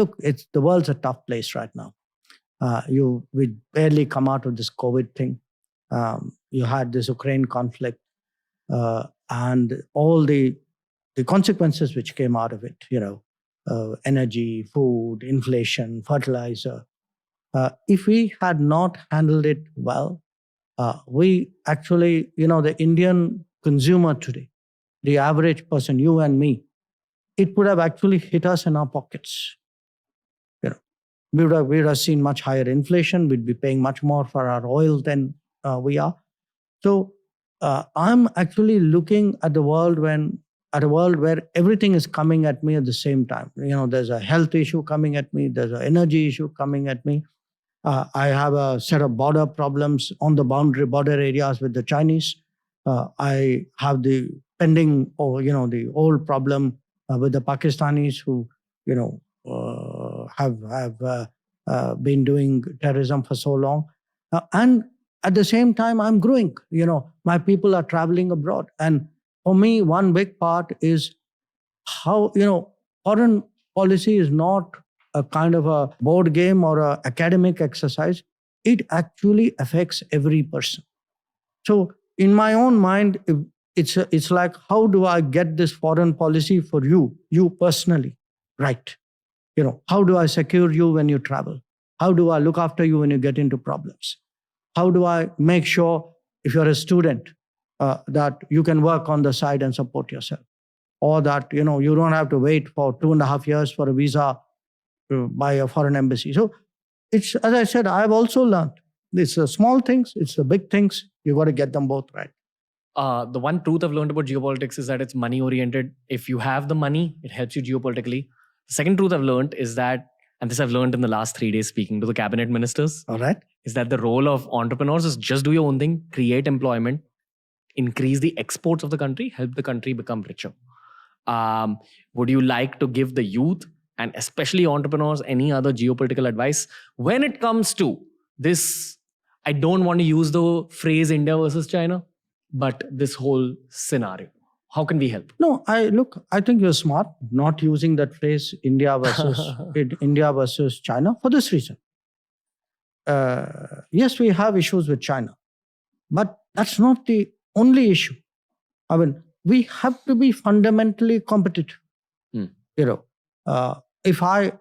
Look, the world's a tough place right now. We barely come out of this COVID thing. You had this Ukraine conflict and all the consequences which came out of it. Energy, food, inflation, fertilizer. If we had not handled it well, we actually, the Indian consumer today, the average person, you and me, it would have actually hit us in our pockets. We would have seen much higher inflation. We'd be paying much more for our oil than we are. So I'm actually looking at the world where everything is coming at me at the same time. There's a health issue coming at me. There's an energy issue coming at me. I have a set of border problems on the border areas with the Chinese. I have the pending, the old problem with the Pakistanis who, have been doing terrorism for so long. And at the same time, I'm growing. My people are traveling abroad. And for me, one big part is how, foreign policy is not a kind of a board game or an academic exercise. It actually affects every person. So in my own mind, it's like, how do I get this foreign policy for you personally, right? How do I secure you when you travel? How do I look after you when you get into problems? How do I make sure if you're a student that you can work on the side and support yourself? Or that, you don't have to wait for 2.5 years for a visa by a foreign embassy. So it's, as I said, I've also learned it's the small things, it's the big things. You got to get them both right. The one truth I've learned about geopolitics is that it's money oriented. If you have the money, it helps you geopolitically. The second truth I've learned is that, and this I've learned in the last 3 days speaking to the cabinet ministers, all right, is that the role of entrepreneurs is just do your own thing, create employment, increase the exports of the country, help the country become richer. Would you like to give the youth and especially entrepreneurs any other geopolitical advice when it comes to this? I don't want to use the phrase India versus China, but this whole scenario. How can we help? No, I think you're smart not using that phrase India versus China for this reason. Yes, we have issues with China, but that's not the only issue. I mean, we have to be fundamentally competitive. If I